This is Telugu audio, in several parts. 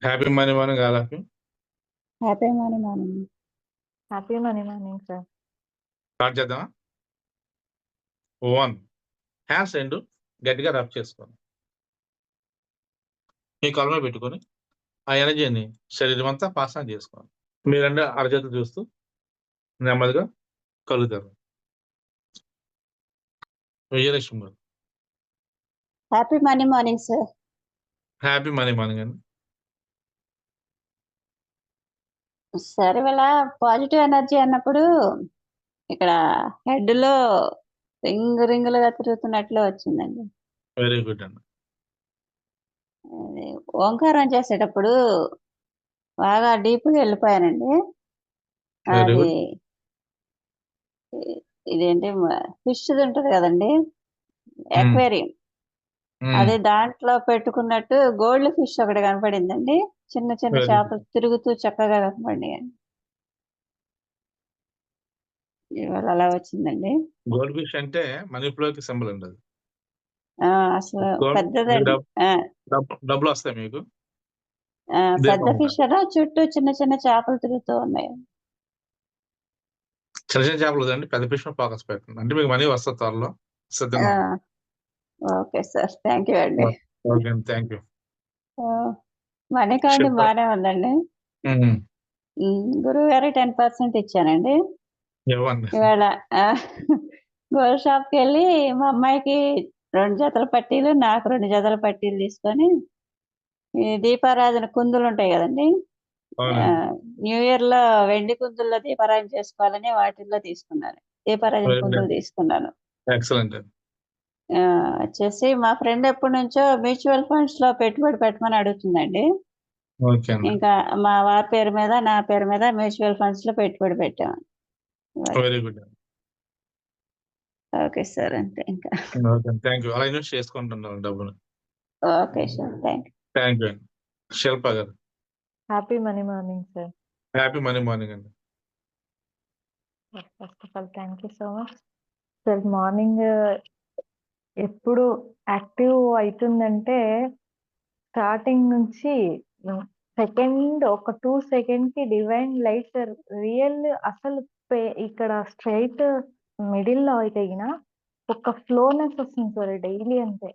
Happy money morning all of you. Happy morning morning. Happy morning sir. Start చేద్దామా? 1 హ్యాండ్స్ రెండు గట్టిగా రబ్ చేసుకోండి. మీ కళ్ళ మీద పెట్టుకొని ఆ ఎనర్జీని శరీరం అంతా పాస్ ఆన్ చేసుకోండి. మీరు రెండు అరచేతులు చూస్తూ నెమ్మదిగా కళ్ళు తెరవండి. విజయలక్ష్మి గారు happy morning morning sir. Happy money morning అండి. సార్ ఇవాళ పాజిటివ్ ఎనర్జీ అన్నప్పుడు ఇక్కడ హెడ్ లో రింగులుగా తిరుగుతున్నట్లు వచ్చిందండి. వెరీ గుడ్ అండి. అది ఓంకారం చేసేటప్పుడు బాగా డీప్గా వెళ్ళిపోయానండి. వెరీ అది గుడ్. ఇదేంటి ఫిష్ ఉంటుంది కదండి, ఎక్వేరియం, అది దాంట్లో పెట్టుకున్నట్టు గోల్డ్ ఫిష్ ఒకటి కనపడిందండి. చిన్న చిన్న Very చేపలు తిరుగుతూ చక్కగా కనపడినాయండి. ఇవాళ అలా వచ్చిందండి. గోల్డ్ ఫిష్ అంటే మనీ ఫ్లోకి సింబల్ అండి అది. అసలు Gold- పెద్దదండి. డబ్బులు వస్తాయి మీకు. పెద్ద దీపం ఫిష్ అలా చుట్టూ చిన్న చిన్న చేపలు తిరుగుతూ ఉన్నాయి. చిన్న చిన్న చేపలు వద్దండి, పెద్ద ఫిష్ ఫోకస్ పెట్టండి. అంటే మీకు మనీ వస్తుంది త్వరలో. సిద్ధంగా ఓకే సార్, థ్యాంక్ యూ అండి. ఓకే అండి, థ్యాంక్ యూ. మనీ కౌంటింగ్ చెప్పండి. బాగానే ఉందండి. గురువు గారు 10% ఇచ్చానండి. ఇవ్వండి. ఇవాళ గోల్డ్ షాప్కి వెళ్ళి మా అమ్మాయికి 2 జతల పట్టీలు, నాకు 2 జతల పట్టీలు తీసుకొని ఈ దీపారాధన కుందులు ఉంటాయి కదండి, అవునండి. న్యూ ఇయర్ లో వెండి కుందుల్లో దీపారాధన చేసుకోవాలని వాటిల్లో తీసుకున్నాను. దీపారాధన Very కుందులు good. తీసుకున్నాను. ఎక్సలెంట్ అండి. వచ్చేసి మా ఫ్రెండ్ ఎప్పటి నుంచో మ్యూచువల్ ఫండ్స్ లో పెట్టుబడి పెట్టమని అడుగుతుందండి. ఓకే అండి. ఇంకా మా వారి పేరు మీద నా పేరు మీద మ్యూచువల్ ఫండ్స్ లో పెట్టుబడి పెట్టాము. వెరీ గుడ్ అండి. ఓకే సార్, అంతే ఇంకా. Okay, thank you. అలా ఇన్వెస్ట్ చేసుకుంటున్నాను డబ్బులు. Okay sir, thank you. Thank you అండి. శిల్ప గారు happy morning sir. Happy money morning అండి. First of all thank you so much sir. Morning ఎప్పుడు యాక్టివ్ అవుతుందంటే స్టార్టింగ్ నుంచి ఒక 2 సెకండ్ కి డివైన్ లైట్ సార్. రియల్ అసలు ఇక్కడ స్ట్రైట్ మిడిల్ లో అయితే ఒక ఫ్లోనెస్ వస్తుంది సార్ డైలీ. అంతే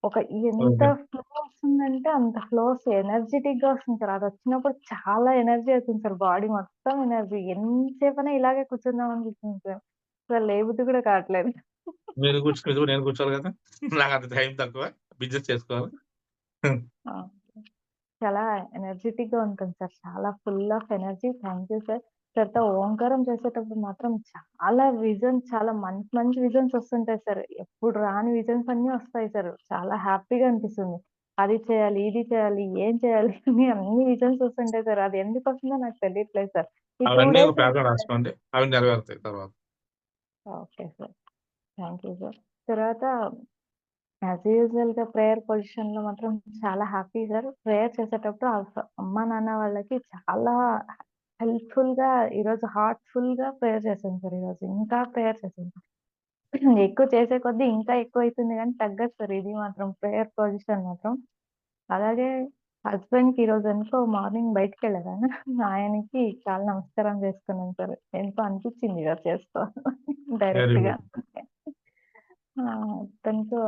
ఒక ఎంత Okay. ఫ్లో వస్తుందంటే అంత ఫ్లోస్ ఎనర్జెటిక్ గా వస్తుంది సార్. అది వచ్చినప్పుడు చాలా ఎనర్జీ అవుతుంది సార్, బాడీ మొత్తం ఎనర్జీ. ఎంతసేపైనా ఇలాగే కూర్చుందాం అనిపిస్తుంది సార్. అసలు లేబుద్ది కూడా కావట్లేదు. మీరు కూర్చుని నేను కూర్చోవాలి కదా. నాకు అంత టైం తక్కువ, బిజినెస్ చేసుకోవాలి. ఆ, చాలా ఎనర్జెటిక్ గా ఉంటుంది సార్, చాలా full of energy. Thank you sir. తర్వాత ఓంకారం చేసేటప్పుడు మాత్రం చాలా విజన్స్, చాలా మంచి మంచి విజన్స్ వస్తుంటాయి సార్. ఎప్పుడు రాని విజన్స్ అన్ని వస్తాయి సార్. చాలా హ్యాపీగా అనిపిస్తుంది. అది చేయాలి, ఇది చేయాలి, ఏం చేయాలి అని అన్ని విజన్స్ వస్తుంటాయి సార్. అది ఎందుకు వస్తుందో నాకు తెలియట్లేదు సార్. ఈ 2 అవన్నీ ఒక డేస్ పేపర్ రాసుకోండి, అవి నెరవేరుతాయి తర్వాత. Okay sir, thank you sir. తర్వాత యాజ్ యూజువల్ గా ప్రేయర్ పొజిషన్ లో మాత్రం చాలా హ్యాపీ సార్. ప్రేయర్ చేసేటప్పుడు అమ్మ నాన్న వాళ్ళకి చాలా హెల్ప్ఫుల్ గా ఈరోజు హార్ట్ఫుల్ గా ప్రేయర్ చేశాను సార్. ఈరోజు ఇంకా ప్రేయర్ చేశాను. ఎక్కువ చేసే కొద్దీ ఇంకా ఎక్కువ అవుతుంది కానీ తగ్గదు సార్. ఇది మాత్రం ప్రేయర్ పొజిషన్ మాత్రం. అలాగే హస్బెండ్ కి ఈరోజు ఎందుకో మార్నింగ్ బయటకు వెళ్ళారు ఆయన. ఆయనకి చాలా నమస్కారం చేసుకున్నాను సార్. ఎంతో అనిపించింది ఇలా చేసుకోవాలి డైరెక్ట్ గా. తనకు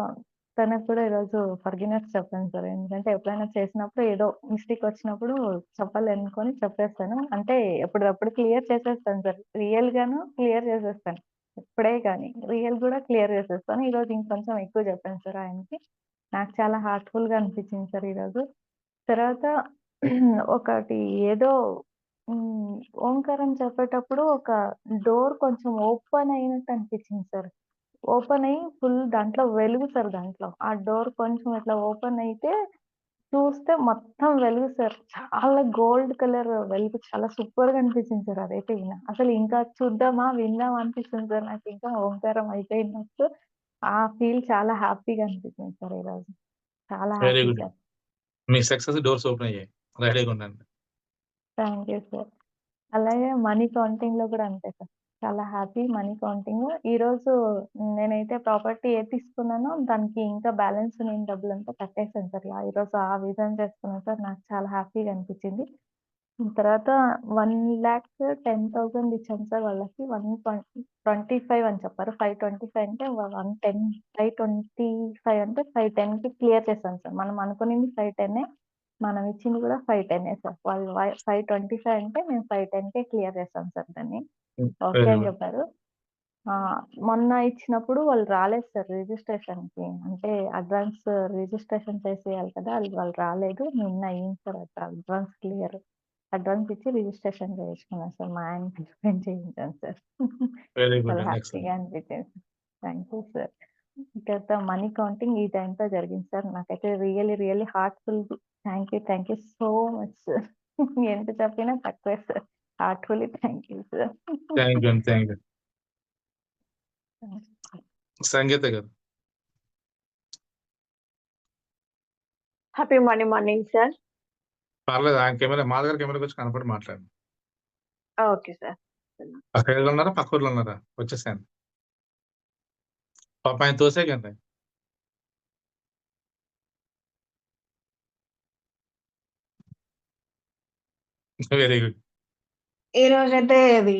తనకు కూడా ఈరోజు ఫర్గినెస్ చెప్పాను సార్. ఎందుకంటే ఎప్పుడైనా చేసినప్పుడు ఏదో మిస్టేక్ వచ్చినప్పుడు చెప్పాలి అనుకొని చెప్పేస్తాను. అంటే ఎప్పటికప్పుడు క్లియర్ చేసేస్తాను సార్. రియల్ గాను క్లియర్ చేసేస్తాను, ఎప్పుడే కానీ రియల్ కూడా క్లియర్ చేసేస్తాను. ఈరోజు ఇంకొంచెం ఎక్కువ చెప్పాను సార్ ఆయనకి. నాకు చాలా హార్ట్ఫుల్ గా అనిపించింది సార్ ఈరోజు. తర్వాత ఒకటి ఏదో ఓంకారం చెప్పేటప్పుడు ఒక డోర్ కొంచెం ఓపెన్ అయినట్టు అనిపించింది సార్. ఓపెన్ అయ్యి ఫుల్ దాంట్లో వెలుగు సార్. దాంట్లో ఆ డోర్ కొంచెం ఇట్లా ఓపెన్ అయితే చూస్తే మొత్తం వెలుగు సార్. చాలా గోల్డ్ కలర్ వెలుగు, చాలా సూపర్ గా అనిపించింది సార్. అదైతే అసలు ఇంకా చూద్దామా విందామా అనిపిస్తుంది సార్. నాకు ఇంకా ఓంకారం అయిపోయినట్టు ఆ ఫీల్ చాలా హ్యాపీగా అనిపించింది సార్ ఈరోజు. చాలా వెరీ హ్యాపీ గుడ్. సార్. మీ సక్సెస్ డోర్స్ ఓపెన్ అయ్యాయి, రెడీగా ఉండండి. Thank you sir. అలాగే మనీ కౌంటింగ్ లో కూడా అంతే సార్. చాలా హ్యాపీ మనీ కౌంటింగ్. ఈరోజు నేనైతే ప్రాపర్టీ ఏది తీసుకున్నానో దానికి ఇంకా బ్యాలెన్స్ ఉన్న డబ్బులంతా కట్టేసాను సార్. ఈరోజు ఆ విధంగా చేసుకున్నాను సార్. నాకు చాలా హ్యాపీగా అనిపించింది. తర్వాత 1,10,000 ఇచ్చాను సార్ వాళ్ళకి. 1.25 అని చెప్పారు. 525 అంటే 110 525 అంటే 510కి క్లియర్ చేశాను సార్. మనం అనుకునింది 510 మనం ఇచ్చింది కూడా 510 సార్. వాళ్ళు 525 అంటే మేము 510కే క్లియర్ చేశాం సార్ దాన్ని. ఓకే వెరీ అని గుడ్. చెప్పారు. మొన్న ఇచ్చినప్పుడు వాళ్ళు రాలేదు సార్ రిజిస్ట్రేషన్‌కి. అంటే అడ్వాన్స్ రిజిస్ట్రేషన్ చేసేయాలి కదా! వాళ్ళు రాలేదు. నిన్న అయింది సార్ అడ్వాన్స్ క్లియర్. అడ్వాన్స్ ఇచ్చి రిజిస్ట్రేషన్ చేయించుకున్నాను సార్. మా ఆయనకి ఎక్స్‌ప్లెయిన్ చేయించాను సార్. వెరీ గుడ్ చాలా అండి. హ్యాపీగా అనిపించింది. Thank you sir. తర్వాత మనీ కౌంటింగ్ ఈ టైంతో జరిగింది సార్. నాకైతే really heartful thank you so much sir. ఎంత చెప్పినా తక్కువే sir. Heartfully thank you sir. Thank you అండి. Thank you. సంగీత గారు. Happy morning sir. పర్లేదు. ఆయన కెమెరా మా దగ్గర కెమెరాకి వచ్చి కనపడి మాట్లాడండి. Okay sir. పక్క ఊర్లో ఉన్నారా? పక్క ఊర్లో ఉన్నారా? వచ్చేసాను. పాపం ఆయన తోసేయకండి. Very good. ఈ రోజైతే అది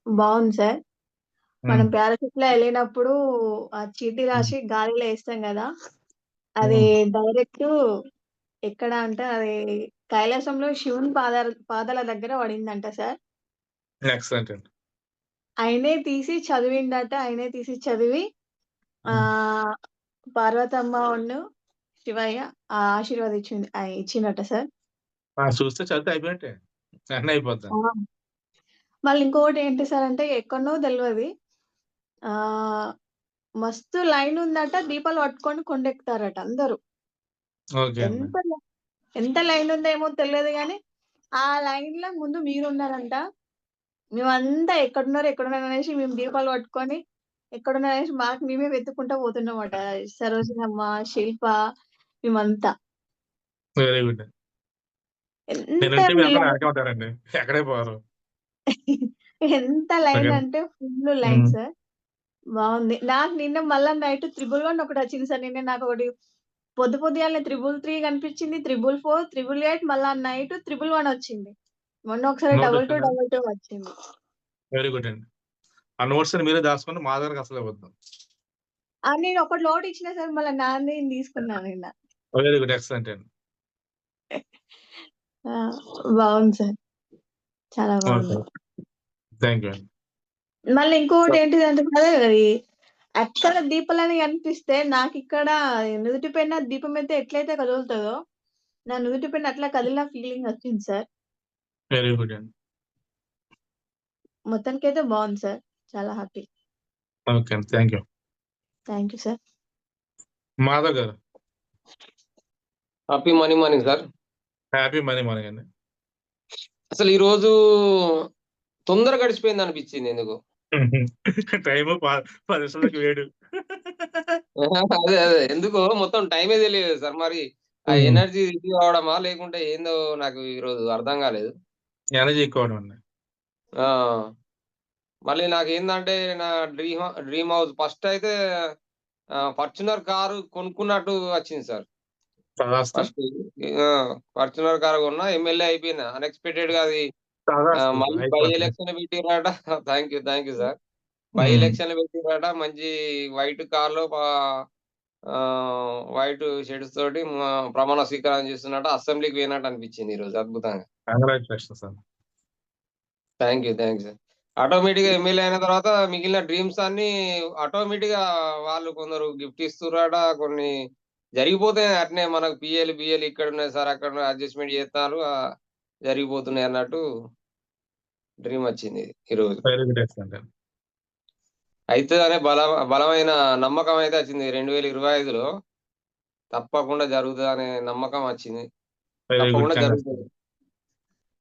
బాగుంది సార్. మనం పారాషూట్ లో వెళ్ళినప్పుడు ఆ చీటీ రాసి గాలిలో వేస్తాం కదా, అది డైరెక్ట్ ఎక్కడ అంటే అది కైలాసంలో శివుని పాదాల దగ్గర పడిందంట సార్. ఎక్సలెంట్ అండి. ఆయనే తీసి చదివిండట. ఆయనే తీసి చదివి ఆ పార్వతమ్మ ఉన్ను శివయ్య ఇచ్చిండట సార్. చూస్తే చదివితే అయిపోయినట్టే. వెంటనే అయిపోద్ది. మళ్ళీ ఇంకొకటి ఏంటి సార్ అంటే ఎక్కడనో తెలియదు, మస్తు లైన్ ఉందట. దీపాలు పట్టుకొని కొండెక్కుతారట అందరూ. ఓకే అండి. ఎంత లైన్ ఉందేమో తెలియదు కానీ ఆ లైన్ లో ముందు మీరున్నారంట. మేమంతా ఎక్కడున్నారు అనేసి మేము దీపాలు పట్టుకొని ఎక్కడున్నారు అనేసి మాకు మేమే వెతుక్కుంటా పోతున్నామట. సరోజనమ్మ, శిల్ప, మేమంతా. Very good. ఎంత నేనంటే మీ అందరూ వెనకే ఉంటారండి. ఎక్కడే పోరు. ఎంత లైన్ అంటే ఫుల్ లైన్ సార్. బాగుంది. నాకు నిన్న మళ్ళా నైట్ 111 ఒకటి వచ్చింది సార్. నిన్న నాకు ఒకటి పొద్దుగాలనే 333 కనిపించింది, 444, 888, మళ్ళా నైట్ 111 వచ్చింది. మొన్న ఒకసారి 2222 వచ్చింది. వెరీ గుడ్ అండి. ఆ నోట్స్ మీరే దాచుకొని మా దగ్గరకు అసలు ఇవ్వద్దు. నేను ఒకటి లోడ్ ఇచ్చిన సార్, మళ్ళీ నాది తీసుకున్నాను నిన్న. Very good. ఎక్సలెంట్ అండి. బాగుంది సార్. చాలా బాగుంది. థ్యాంక్ యూ అండి. మళ్ళీ ఇంకొకటి ఏంటిదంటే సార్, అది అక్కడ దీపాలని కనిపిస్తే నాకు ఇక్కడ నుదుటి పైన దీపం అయితే ఎట్లయితే కదులుతుందో నా నుదుటి పైన అట్లా కదిలిన ఫీలింగ్ వచ్చింది సార్. వెరీ గుడ్ అండి. మొత్తానికి అయితే బాగుంది సార్. చాలా హ్యాపీ. ఓకే అండి. Thank you. Thank you sir. Madhav గారు. Happy morning sir. Happy morning అండి. అసలు ఈ రోజు తొందర గడిచిపోయింది అనిపించింది ఎందుకు. టైం 10 నిమిషాలకి వేడు. అదే ఎందుకో మొత్తం టైమే తెలియదు సార్. మరి ఆ ఎనర్జీ రిసీవ్ అవడమా లేకుంటే ఏందో నాకు ఈ రోజు అర్థం కాలేదు. ఎనర్జీ ఎక్కువ అండి. మళ్ళీ నాకు ఏంటంటే నా డ్రీమ్ హౌస్ ఫస్ట్ అయితే ఫార్చునర్ కారు కొనుక్కున్నట్టు వచ్చింది సార్. ఫస్ట్ ఫార్చునర్ కారు కొన్నా, ఎమ్మెల్యే అయిపోయినా అన్ఎక్స్పెక్టెడ్ గా. అది మళ్ళీ బై ఎలక్షన్ పెట్టిరట. Thank you sir. By election పెట్టిరట. మంచి వైట్ కార్ లో వైట్ షెడ్స్ తోటి ప్రమాణ స్వీకారం చేస్తున్నట్టు అసెంబ్లీకి పోయినట్టు అనిపించింది ఈ రోజు. అద్భుతంగా. Thank you sir. ఆటోమేటిక్ గా ఎమ్మెల్యే అయిన తర్వాత మిగిలిన డ్రీమ్స్ అన్ని ఆటోమేటిక్ గా వాళ్ళు కొందరు గిఫ్ట్ ఇస్తురాట. కొన్ని జరిగిపోతాయి అట్నే. మనకు బిఎల్ ఇక్కడ ఉన్నాయి సార్, అక్కడ అడ్జస్ట్మెంట్ చేస్తున్నారు, జరిగిపోతున్నాయి అన్నట్టు డ్రీమ్ వచ్చింది ఈరోజు. అయితే అనే బలమైన నమ్మకం అయితే వచ్చింది. 2025లో తప్పకుండా జరుగుతుంది అనే నమ్మకం వచ్చింది. తప్పకుండా జరుగుతుంది.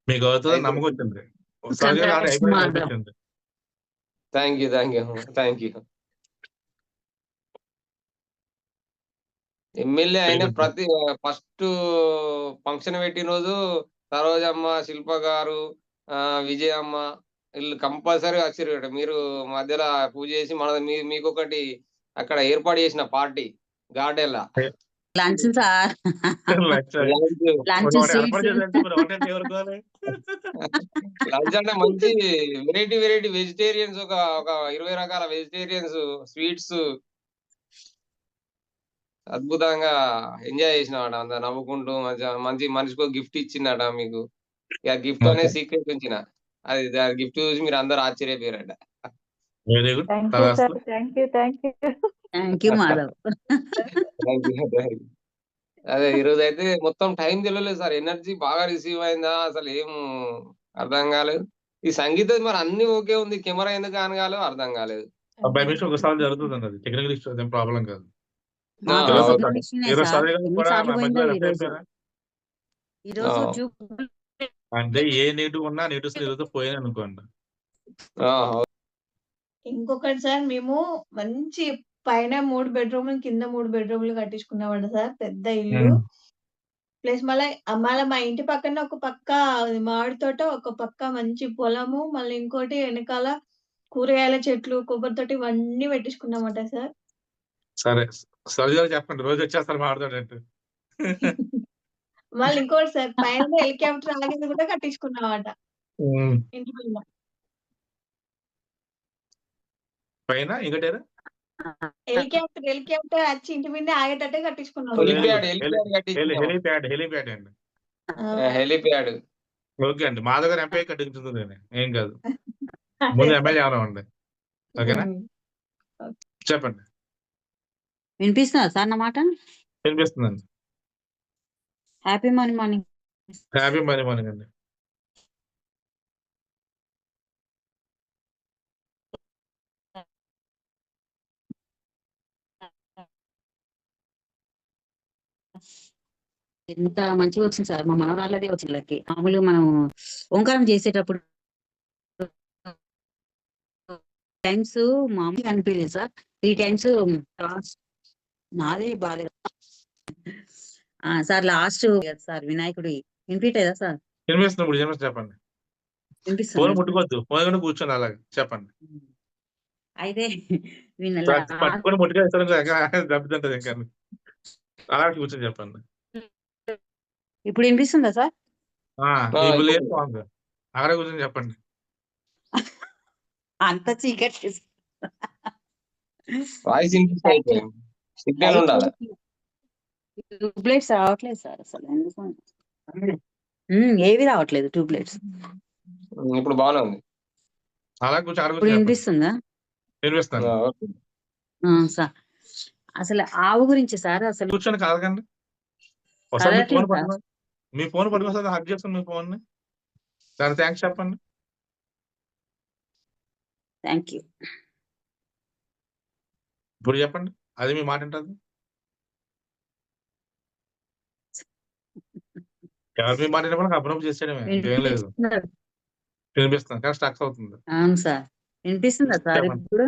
మీకు నమ్మకం వచ్చింది. Thank you. ఎమ్మెల్యే అయిన ప్రతి ఫస్ట్ ఫంక్షన్ పెట్టిన రోజు సరోజమ్మ, శిల్ప గారు, విజయమ్మ వీళ్ళు కంపల్సరీ వచ్చిర్రు. మీరు మధ్యలో పూజ చేసి మీకొకటి అక్కడ ఏర్పాటు చేసిన పార్టీ గార్డెన్‌లా. Lunch sir. లంచ్ లంచ్ ఏర్పాటు స్వీట్స్. చేయాలంటే మరి వంట అంటే ఎవరు కావాలి? లంచ్ అంటే మంచి వెరైటీ వెజిటేరియన్స్ ఒక 20 రకాల వెజిటేరియన్స్ స్వీట్స్ అద్భుతంగా ఎంజాయ్ చేసినామట. అంతా నవ్వుకుంటూ మంచి మనిషికో గిఫ్ట్ ఇచ్చిందట మీకు. ఇక గిఫ్ట్ అనే సీక్రెట్ ఉంచిన. అది గిఫ్ట్ చూసి మీరు అందరూ ఆశ్చర్యపోయారట. Very good. Thank you sir. Thank you. Thank you Madhav. Thank you, thank you. అదే ఈరోజు అయితే మొత్తం టైం తెలియలేదు సార్. ఎనర్జీ బాగా రిసీవ్ అయిందా అసలు ఏం అర్థం కాలేదు. ఈ సంగీతం మరి అన్ని ఓకే ఉంది. కెమెరా ఎందుకు ఆన్ కాలేదో అర్థం కాలేదు. బై మిస్టేక్ ఒకసారి జరుగుతుందండి అది. టెక్నికల్ ఇష్యూ అదేం ప్రాబ్లం కాదు. మాకు ఓకే. సిగ్నల్ ఇష్యూనే ఈరోజు సార్. చదివేది కూడా ఎన్నిసార్లు పోయిందో మధ్యలో ఈ రోజు. అయిపోయారా? ఈ రోజు ఆ. జూబ్లీ అంటే ఏ నెగిటివ్ ఉన్నా నెగిటివ్స్ ఈరోజు పోయాయి అనుకోండి. ఇంకొకటి సార్ మేము మంచి పైన 3 బెడ్‌రూమ్‌లు, కింద 3 బెడ్‌రూమ్‌లు కట్టించుకున్నామంట సార్. పెద్ద ఇల్లు. ప్లస్ మళ్ళా మా ఇంటి పక్కన ఒక పక్క మామిడి తోట, ఒక పక్క మంచి పొలము, మళ్ళీ ఇంకోటి వెనకాల కూరగాయల చెట్లు, కొబ్బరి తోట ఇవన్నీ పెట్టించుకున్నామట సార్. సరే. సరిగా చెప్పండి. రోజు వచ్చేస్తారు మాట్లాడంటే. మళ్ళీ ఇంకోటి సార్ పైన హెలికాప్టర్ ఆగింది కూడా కట్టించుకున్నామట. ఇంటి పైన. పైన ఇంకటేరా? హెలికాప్టర్ వచ్చి ఇంటి మీదనే ఆగేటట్టే కట్టించుకున్నాం. హెలిప్యాడ్ హెలిప్యాడ్ అండి. హెలిప్యాడ్. ఓకే అండి. మా దగ్గర ఎంపీ కట్టించుతుంది ఏం కాదు. ముందు ఎమ్మెల్యే ఎవరో అండి. ఓకేనా? చెప్పండి. వినిపిస్తుందా సార్ నా మాట? వినిపిస్తుందండి. Happy morning. హ్యాపీ మార్నింగ్ అండి. ఎంత మంచిగా వచ్చింది సార్. మా మనవరాళ్ళదే వచ్చింది లక్కీ. మామూలుగా మనం ఓంకారం చేసేటప్పుడు టైమ్స్ మామూలుగా అనిపించలేదు సార్. 3 టైమ్స్ నాదే బాగాలేదు సార్. లాస్ట్ సార్ వినాయకుడి వినిపించలేదా సార్? వినిపిస్తుంది. ఇప్పుడు చెప్పండి. ఫోన్ వినిపిస్తుంది. ముట్టుకోవద్దు. ఫోన్ కూడా కూర్చొని అలాగే చెప్పండి. అయితే పట్టుకొని ముట్టుగా దెబ్బతింటది ఇంకా. అలా కూర్చొని చెప్పండి. ఇప్పుడు వినిపిస్తుందా సార్? ఇప్పుడు లేదు సాంగ్. అక్కడ కూర్చొని చెప్పండి. అంత చీకటి వాయిస్ సిగ్నల్ ఉండాలి. ట్యూబ్లైట్స్ రావట్లేదు సార్ అసలు. ఎందుకు ఏవి రావట్లేదు ట్యూబ్లైట్స్. ఇప్పుడు బాగానే ఉంది. అలా కూర్చొని ఇప్పుడు వినిపిస్తుందా? వినిపిస్తాను. సార్ అసలు ఆవు గురించి సార్ అసలు కూర్చొని కదలకండి. ఒకసారి మీ ఫోన్ పట్టుకోండి. మీ ఫోన్ పట్టుకోసారి హక్ చేస్తాను మీ ఫోన్ ని. సరే థ్యాంక్స్ చెప్పండి. Thank you. ఇప్పుడు చెప్పండి. అది మీ మాట ఉంటుంది. ఎవరు మీ మాట వినకుండా అప్పుడప్పుడు చేసేయడమే. ఏం లేదు. వినిపిస్తుంది కానీ స్టక్ అవుతుంది. అవును సార్. వినిపిస్తుందా సార్ ఇప్పుడు?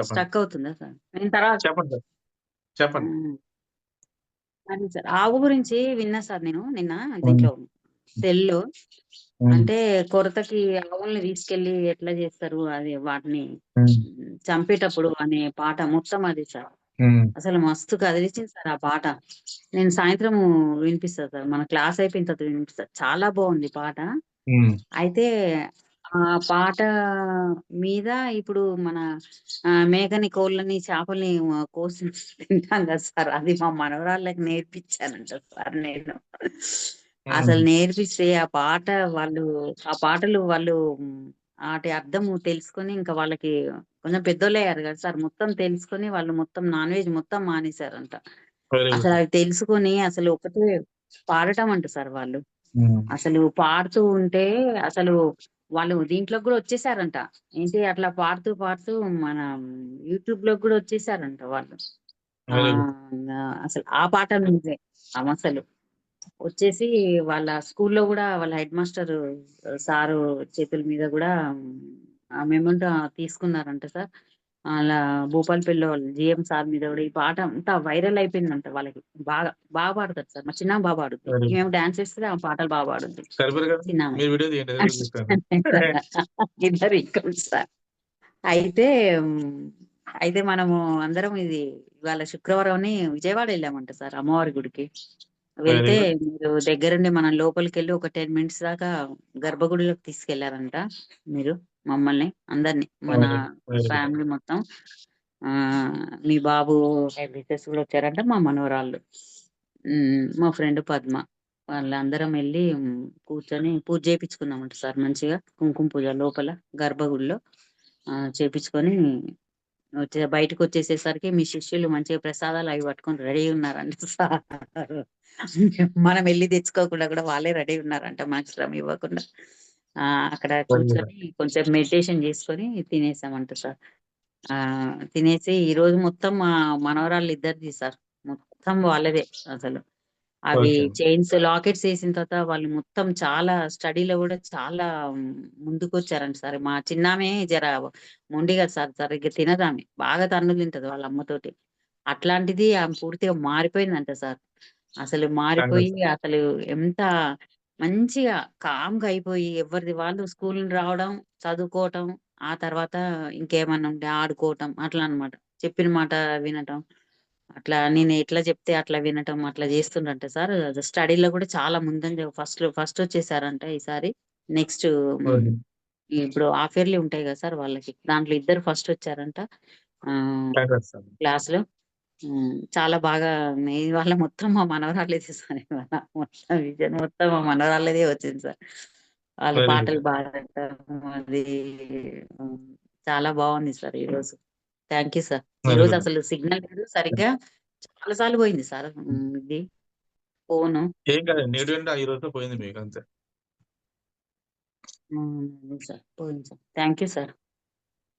స్టక్ అవుతుందా సార్? నేను తర్వాత చెప్పండి. అది సార్ ఆవు గురించి విన్నా సార్ నేను నిన్న దీంట్లో సెల్లో. అంటే కొరతకి ఆవుల్ని తీసుకెళ్లి ఎట్లా చేస్తారు అది వాటిని చంపేటప్పుడు అనే పాట మొత్తం అది సార్. అసలు మస్తు కదిలిచ్చింది సార్ ఆ పాట. నేను సాయంత్రం వినిపిస్తా సార్. మన క్లాస్ అయిపోయిన తర్వాత వినిపిస్తా. చాలా బాగుంది పాట. అయితే ఆ పాట మీద ఇప్పుడు మన మేకని, కోళ్ళని, చేపల్ని కోసి తింటాం కదా సార్. అది మా మనవరాళ్ళకి నేర్పించానంట సార్ నేను. అసలు నేర్పిస్తే ఆ పాటలు వాళ్ళు వాటి అర్థము తెలుసుకొని ఇంకా వాళ్ళకి కొంచెం పెద్దోళ్ళు అయ్యారు కదా సార్. మొత్తం తెలుసుకొని వాళ్ళు మొత్తం నాన్ వెజ్ మొత్తం మానేశారంట. అసలు అవి తెలుసుకొని అసలు ఒకటే పాడటం అంట సార్ వాళ్ళు. అసలు పాడుతూ ఉంటే అసలు వాళ్ళు దీంట్లోకి కూడా వచ్చేసారంట. ఏంటి అట్లా పాడుతూ మన యూట్యూబ్ లో కూడా వచ్చేసారంట వాళ్ళు. అసలు ఆ పాట మీదే అసలు వచ్చేసి వాళ్ళ స్కూల్లో కూడా వాళ్ళ హెడ్ మాస్టర్ సారు చేతుల మీద కూడా మెమెంటో తీసుకున్నారంట సార్. అలా భూపాలపల్లిలో వాళ్ళు జిఎం సార్ మీద కూడా ఈ పాట అంతా వైరల్ అయిపోయిందంట వాళ్ళకి. బాగా బాగా పాడతారు సార్. మా చిన్న బాగా పాడుద్ది. వెరీ మేము డాన్స్ చేస్తే ఆ పాటలు బాగా పాడుద్ది సరిపోరు కదా, చిన్న మీరు వీడియో తీయండి, అది కూడా చూస్తాను. ఇద్దరు ఇక్కడ సార్. అయితే అయితే మనము అందరం ఇది ఇవాళ శుక్రవారం విజయవాడ వెళ్ళామంట సార్ అమ్మవారి గుడికి. వెళ్తే వెరీ గుడ్. మీరు దగ్గరుండి మనం లోపలికి వెళ్ళి ఒక 10 మినిట్స్ దాకా గర్భగుడిలోకి తీసుకెళ్లారంట మీరు మమ్మల్ని అందరినీ, మన వెరీ వెరీ గుడ్. ఫ్యామిలీ మొత్తం. ఆ మీ బాబు మిసెస్ కూడా వచ్చారంట, మా మనవరాళ్ళు, మా ఫ్రెండ్ పద్మ, వాళ్ళందరం వెళ్ళి కూర్చొని పూజ చేయించుకున్నామంట సార్. మంచిగా కుంకుమ పూజ లోపల గర్భగుడిలో చేపించుకొని బయటకు వచ్చేసేసరికి మీ శిష్యులు మంచిగా ప్రసాదాలు అవి పట్టుకొని రెడీ ఉన్నారంట సార్. మనం వెళ్ళి తెచ్చుకోకుండా కూడా వాళ్ళే రెడీ ఉన్నారంట, మనకు శ్రమ ఇవ్వకుండా. అక్కడ కూర్చొని కొంచెం మెడిటేషన్ చేసుకొని తినేసామంట సార్. తినేసి ఈ రోజు మొత్తం మా మనవరాళ్ళు ఇద్దరిది సార్, మొత్తం వాళ్ళదే అసలు. అవి ఓకే. చైన్స్ లాకెట్స్ వేసిన తర్వాత వాళ్ళు మొత్తం చాలా స్టడీలో కూడా చాలా ముందుకు వచ్చారంట సార్. మా చిన్నామే జర మొండిగా సార్, సరిగ్గా తినదామె, బాగా తన్నులు తింటది వాళ్ళ అమ్మతోటి. అట్లాంటిది ఆమె పూర్తిగా మారిపోయిందంట సార్. అసలు మారిపోయి అసలు ఎంత మంచిగా కామ్గా అయిపోయి ఎవరిది వాళ్ళు స్కూల్ రావడం, చదువుకోవటం, ఆ తర్వాత ఇంకేమన్నా ఉంటే ఆడుకోవటం, అట్లా అన్నమాట. చెప్పిన మాట వినటం, అట్లా నేను ఎట్లా చెప్తే అట్లా వినటం, అట్లా చేస్తుండంట సార్. స్టడీలో కూడా చాలా ముందంజ ఫస్ట్ వచ్చేసారంట ఈసారి. Next okay. ఇప్పుడు హాఫ్ ఇయర్లీ ఉంటాయి కదా సార్ వాళ్ళకి, దాంట్లో ఇద్దరు ఫస్ట్ వచ్చారంట కంగ్రాట్స్ సార్. క్లాస్ లో. చాలా బాగా వాళ్ళ మొత్తం మా మనవరాళ్ళేది సార్. ఇవాళ మొత్తం విజన్ మొత్తం మా మనవరాళ్ళదే వచ్చింది సార్. వాళ్ళు వెరీ పాటలు గుడ్. పాడటం అది చాలా బాగుంది సార్ ఈ రోజు. Thank you sir. ఈ వెరీ రోజు గుడ్. అసలు సిగ్నల్ లేదు సరిగ్గా, చాలా సార్లు పోయింది సార్ ఇది ఫోను. ఏం కాదండి, నేడు ఈ రోజు పోయింది మీకు అంతే. సార్ పోయింది sir. Thank you sir.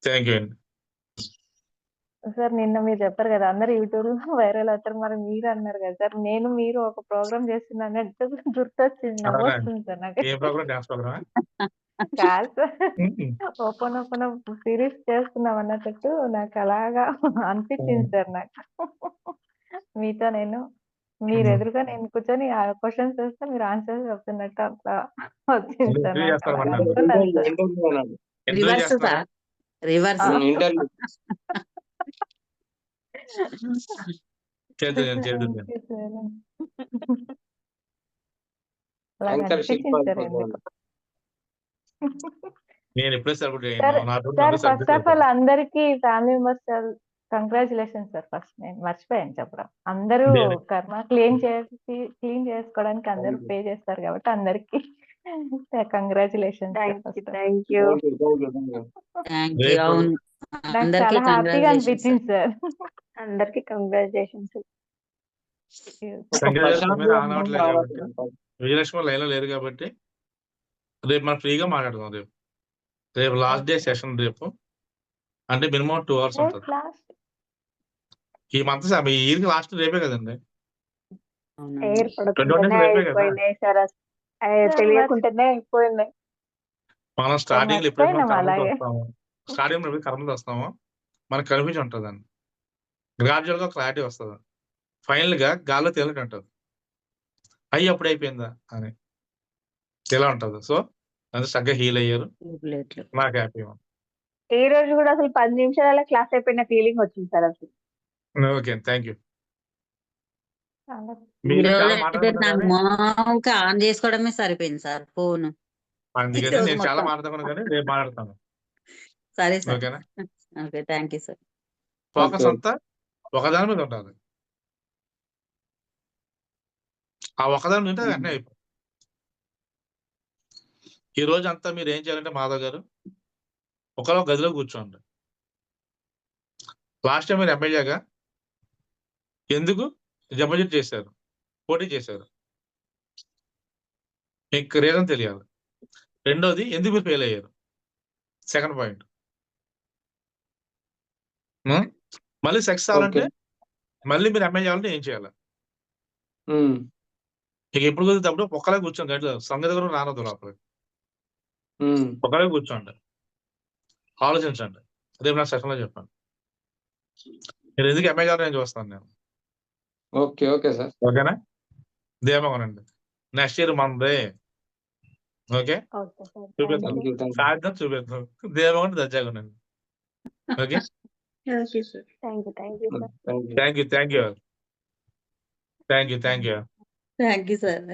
Thank you అండి. సార్ నిన్న మీరు చెప్పారు కదా అందరు యూట్యూబ్ లో వైరల్ అవుతారు, మరి మీరు అన్నారు కదా సార్, నేను మీరు ఒక ప్రోగ్రామ్ చేస్తున్నా అన్నట్టు గుర్తొచ్చింది, అలాగా నవ్వొస్తుంది సార్ నాకు. ఏ ప్రోగ్రామ్, డాన్స్ ప్రోగ్రామ్? కాదు సార్, ఓపెన్ సిరీస్ చేస్తున్నాం అన్నట్టు నాకు అలాగా అనిపించింది సార్ నాకు. మీతో మీరు ఎదురుగా నేను కూర్చొని ఆ క్వశ్చన్స్ వేస్తే మీరు ఆన్సర్స్ చెప్తున్నట్టు అట్లా వచ్చింది సార్ ఇంటర్వ్యూ నాకు. చేస్తారన్నమాట అలా నన్ను. అనుకున్నాను సార్. ఇంటర్వ్యూ రివర్స్ చేస్తున్నారా? Sir, reverse. ఇంటర్వ్యూ చేద్దాం చేద్దాం. Thank you, sir. అలాగ యాంకర్ శిల్ప అనిపించింది సార్ ఎందుకు. నేను ఎప్పుడే సెలబ్రేట్ సార్ అయ్యాను, నా తోటి సార్ నన్ను ఫస్ట్ సెలబ్రేట్ ఆఫ్ ఆల్ అవుతాను. అందరికి family members congratulation sir. First నేను మర్చిపోయాను చెప్పడం. అందరూ దేనికి? కర్మ క్లీన్ చేసుకోవడానికి అందరూ పే చేస్తారు కాబట్టి అందరికి congratulation sir. First thank you. Thank you. రేపు అవును, నాకు అందరికీ చాలా హ్యాపీగా కంగ్రాచులేషన్స్ సార్. అనిపించింది సార్. అందరికి కంగ్రాచులేషన్స్. కంగ్రాచులేషన్ మీద ఆన్ అవ్వట్లేదు కాబట్టి, విజయలక్ష్మి లైన్ లో లేరు కాబట్టి రేపు మనం ఫ్రీగా మాట్లాడదాం. రేపు లాస్ట్ డే సెషన్. రేపు అంటే మినిమం 2 hours ఉంటుంది. ఈ మంత్ ఈ ఇయర్ లాస్ట్ రేపే కదండి. అవునా? ఎయిర్ 21 పడకుండానే రేపే కదా. అయిపోయినాయి సార్. తెలియకుండానే అయిపోయినాయి. మనం స్టార్టింగ్ ఎప్పుడైతే మనం మర్చిపోయినాం కర్మతో అలాగే. వస్తామో, స్టార్టింగ్ ఎప్పుడైతే కర్మతో వస్తామో మనకు కన్ఫ్యూజన్ ఉంటుందండి. గ్రాడ్యువల్ గా క్లారిటీ వస్తుంది. ఫైనల్ గా గాల్లో తేలినట్టు ఉంటుంది, అయ్యి అప్పుడు అయిపోయిందా అని ఇలా ఉంటుంది. సో అది చక్కగా హీల్ అయ్యారు, ప్లేట్లు. నాకు హ్యాపీ. ఈ రోజు కూడా అసలు 10 నిమిషాల క్లాస్ అయిపోయిన ఫీలింగ్ వచ్చింది సార్ అసలు. Okay, thank you. ఈ మీరు రోజు చాలా అయితే మాట్లాడుకున్నారు నాకు కానీ, మామూలుగా ఆన్ చేసుకోవడమే సరిపోయింది సార్ ఫోన్. అందుకని ఈరోజు నేను చాలా మొత్తం. మాట్లాడుకున్నాను కానీ రేపు మాట్లాడతాను. సరే సార్. ఓకేనా? Okay, thank you sir. Focus అంతా ఒకదాని మీద ఉంటుంది. ఆ ఒకదాని మీద వెంటనే అయిపోయింది. ఈ రోజు అంతా మీరు ఏం చేయాలంటే మాధవ్ గారు, ఒకలో గదిలో కూర్చోండి. లాస్ట్ టైం మీరు ఎమ్మెల్యేగా ఎందుకు డిపాజిట్ చేశారు, పోటీ చేశారు, మీకు రీజన్ తెలియాలి. రెండోది, ఎందుకు మీరు ఫెయిల్ అయ్యారు, సెకండ్ పాయింట్. మళ్ళీ సక్సెస్ అవ్వాలంటే మళ్ళీ మీరు ఎమ్మెల్యే అవ్వాలంటే ఏం చేయాలి. ఇక ఎప్పుడు కుదిరినప్పుడు ఒక్కలే కూర్చోండి, గడిలో సంగతి కూడా రానద్దు లోపలికి. ఒకరే కూర్చోండి, ఆలోచించండి. రేపు నా సెషన్లో చెప్పండి. మీరు ఎందుకు అమెజాన్ నేను చూస్తాను నేను. Okay okay sir. ఓకేనా? ధీమాగా ఉండండి. నెక్స్ట్ ఇయర్ మనదే. Okay, okay sir. చూపిద్దాం. థ్యాంక్ యూ థ్యాంక్ యూ సాయంత్రం చూపిద్దాం. ధీమాగా ఉండి దర్జాగా ఉండండి. Okay, okay sir. Thank you sir. Thank you. Thank you. Thank you. Thank you. Thank you. Thank you sir.